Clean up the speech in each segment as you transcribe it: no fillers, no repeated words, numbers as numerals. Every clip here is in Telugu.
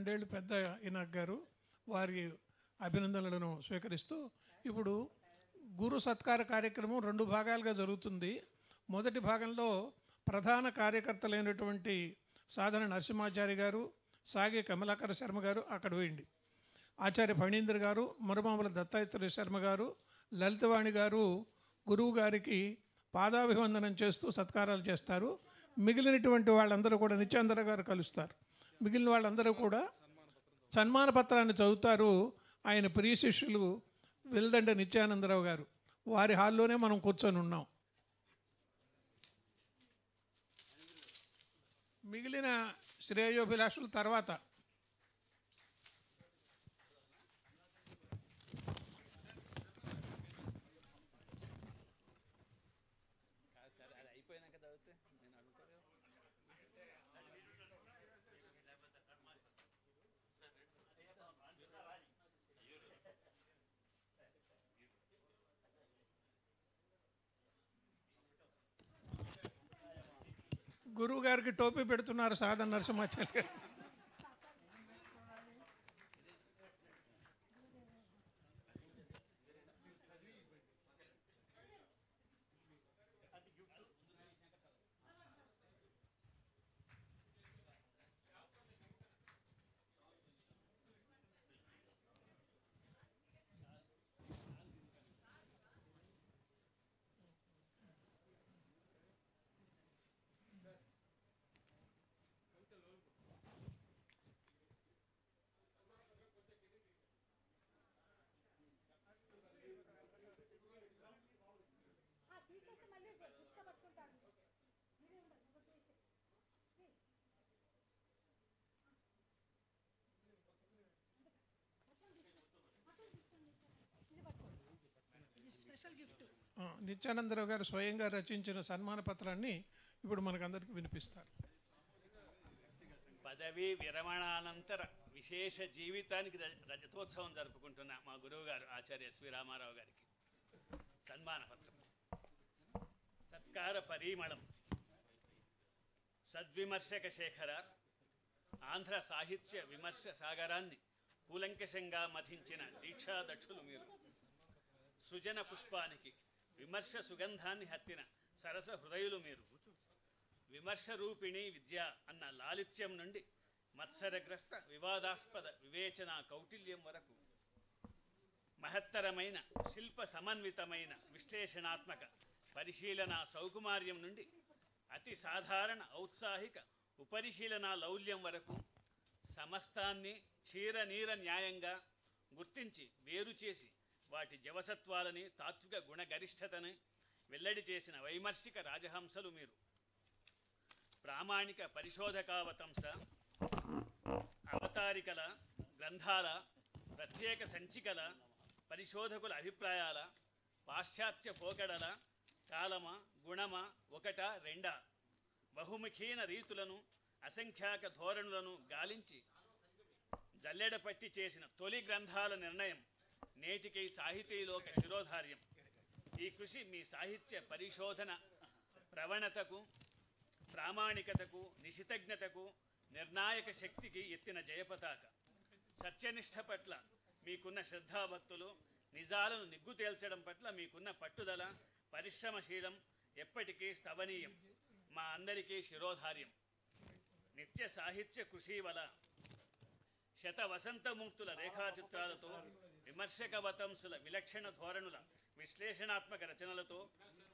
రెండేళ్ళు పెద్ద ఇనాక్ గారు వారి అభినందనలను స్వీకరిస్తూ ఇప్పుడు గురు సత్కార కార్యక్రమం 2 భాగాలుగా జరుగుతుంది. మొదటి భాగంలో ప్రధాన కార్యకర్తలైనటువంటి సాధన నరసింహాచారి గారు, సాగే కమలాకర శర్మ గారు అక్కడ వేయండి, ఆచార్య ఫణీంద్ర గారు, మరుమాముల దత్తాత్రేయ శర్మ గారు, లలితవాణి గారు గురువు గారికి పాదాభివందనం చేస్తూ సత్కారాలు చేస్తారు. మిగిలినటువంటి వాళ్ళందరూ కూడా నిత్యాంధ్ర గారు కలుస్తారు. మిగిలిన వాళ్ళందరూ కూడా సన్మాన పత్రాన్ని చదువుతారు. ఆయన ప్రియ శిష్యులు వెల్దండ నిత్యానందరావు గారు వారి హాల్లోనే మనం కూర్చొని ఉన్నాం. మిగిలిన శ్రేయోభిలాషుల తర్వాత గురువు గారికి టోపీ పెడుతున్నారు సాధన నరసింహాచార్య గారు. నిత్యానందరావు గారు స్వయంగా రచించిన సన్మాన పత్రాన్ని ఇప్పుడు మనకందరికీ వినిపిస్తారు. పదవీ విరమణానంతర విశేష జీవితానికి రజతోత్సవం జరుపుకుంటున్న మా గురువు గారు ఆచార్య ఎస్వి రామారావు గారికి సన్మాన పత్రం. సత్కార పరిమళం సద్విమర్శక శేఖర ఆంధ్ర సాహిత్య విమర్శ సాగరాన్ని కూలంకషంగా మథించిన దీక్షాదక్షులు మీరు. సృజన పుష్పానికి విమర్శ సుగంధాన్ని హత్తిన సరస హృదయులు మీరు. విమర్శ రూపిణి విద్య అన్న లాలిత్యం నుండి మత్సరగ్రస్త వివాదాస్పద వివేచన కౌటిల్యం వరకు మహత్తరమైన శిల్ప సమన్వితమైన విశ్లేషణాత్మక పరిశీలన సౌకుమార్యం నుండి అతి సాధారణ ఔత్సాహిక ఉపరిశీలన లౌల్యం వరకు సమస్తాన్ని క్షీరనీర న్యాయంగా గుర్తించి వేరు చేసి వాటి జవసత్వాలని తాత్విక గుణగరిష్టతని వెల్లడి చేసిన వైమర్శిక రాజహంసలు మీరు. ప్రామాణిక పరిశోధకావతంస అవతారికల గ్రంథాల ప్రత్యేక సంచికల పరిశోధకుల అభిప్రాయాల పాశ్చాత్య పోకడల కాలమ గుణమ ఒకట రెండా బహుముఖీన రీతులను అసంఖ్యాక ధోరణులను గాలించి జల్లెడపట్టి చేసిన తొలి గ్రంథాల నిర్ణయం నేటికి సాహితీలోక శిరోధార్యం. ఈ కృషి మీ సాహిత్య పరిశోధన ప్రవణతకు ప్రామాణికతకు నిశితజ్ఞతకు నిర్ణాయక శక్తికి ఎత్తిన జయపతాక. సత్యనిష్ట పట్ల మీకున్న శ్రద్ధాభక్తులు నిజాలను నిగ్గు తేల్చడం పట్ల మీకున్న పట్టుదల పరిశ్రమశీలం ఎప్పటికీ స్తవనీయం, మా అందరికీ శిరోధార్యం. నిత్య సాహిత్య కృషివల శత వసంతమూర్తుల రేఖాచిత్రాలతో విమర్శకవతంసుల విలక్షణ ధోరణుల విశ్లేషణాత్మక రచనలతో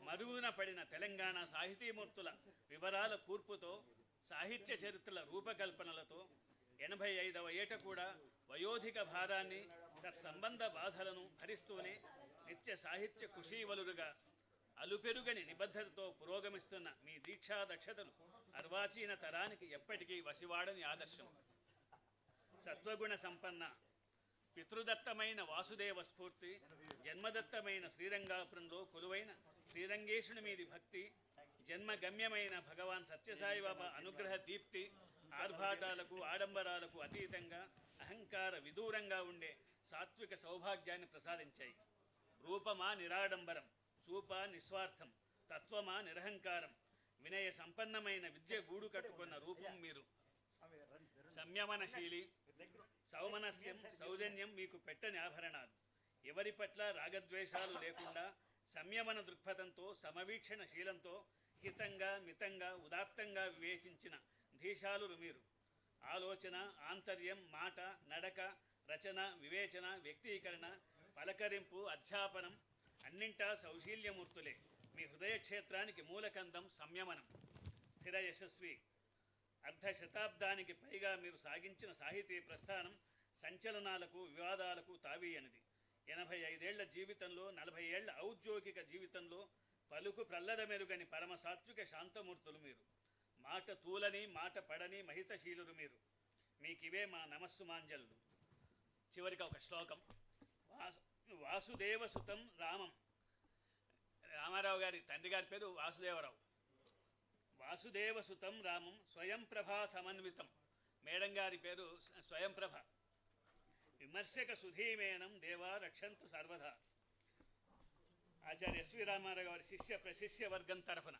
మరుగున పడిన తెలంగాణ సాహితీమూర్తుల వివరాల కూర్పుతో సాహిత్య చరిత్రల రూపకల్పనలతో 85వ ఏట కూడా వయోధిక భారాన్ని తత్సంబంధ బాధలను భరిస్తూనే నిత్య సాహిత్య కృషీవలురుగా అలుపెరుగని నిబద్ధతతో పురోగమిస్తున్న మీ దీక్షా దక్షతలు అర్వాచీన తరానికి ఎప్పటికీ వసివాడని ఆదర్శం. సత్వగుణ సంపన్న పితృదత్తమైన వాసుదేవ స్ఫూర్తి, జన్మదత్తమైన శ్రీరంగాపురంలో కొలువైన శ్రీరంగేశుని మీది భక్తి, జన్మగమ్యమైన భగవాన్ సత్యసాయిబాబా అనుగ్రహ దీప్తి ఆర్భాటాలకు ఆడంబరాలకు అతీతంగా అహంకార విదూరంగా ఉండే సాత్విక సౌభాగ్యాన్ని ప్రసాదించాయి. రూపమా నిరాడంబరం, చూప నిస్వార్థం, తత్వమా నిరహంకారం, వినయ సంపన్నమైన విద్య గూడు కట్టుకున్న రూపం మీరు. సంయమనశీలి సౌమనస్యం సౌజన్యం మీకు పెట్టని ఆభరణాలు. ఎవరి పట్ల రాగద్వేషాలు లేకుండా సంయమన దృక్పథంతో సమవీక్షణ శీలంతో హితంగా మితంగా ఉదాత్తంగా వివేచించిన ధీశాలురు మీరు. ఆలోచన, ఆంతర్యం, మాట, నడక, రచన, వివేచన, వ్యక్తీకరణ, పలకరింపు, అధ్యాపనం అన్నింటా సౌశీల్యమూర్తులే. మీ హృదయ క్షేత్రానికి మూలకందం సంయమనం. స్థిర యశస్వి. అర్ధ శతాబ్దానికి పైగా మీరు సాగించిన సాహితీ ప్రస్థానం సంచలనాలకు, వివాదాలకు తావీయనిది. 85 ఏళ్ల జీవితంలో, 40 ఏళ్ల ఔద్యోగిక జీవితంలో పలుకు ప్రల్లద మెరుగని పరమసాత్విక శాంతమూర్తులు మీరు. మాట తూలని, మాట పడని మహితశీలురు మీరు. మీకివే మా నమస్సుమాంజలు. చివరిగా ఒక శ్లోకం. వాసుదేవసుతం రామం. రామారావు గారి తండ్రి గారి పేరు వాసుదేవరావు. వాసుదేవసుతం రామం స్వయం ప్రభా సమన్వితం. మేడం గారి పేరు స్వయం ప్రభ. విమర్శక సుధీమేనం దేవా రక్షంతు సర్వదా. ఆచార్య ఎస్వి రామారావు గారి శిష్య ప్రశిష్య వర్గం తరఫున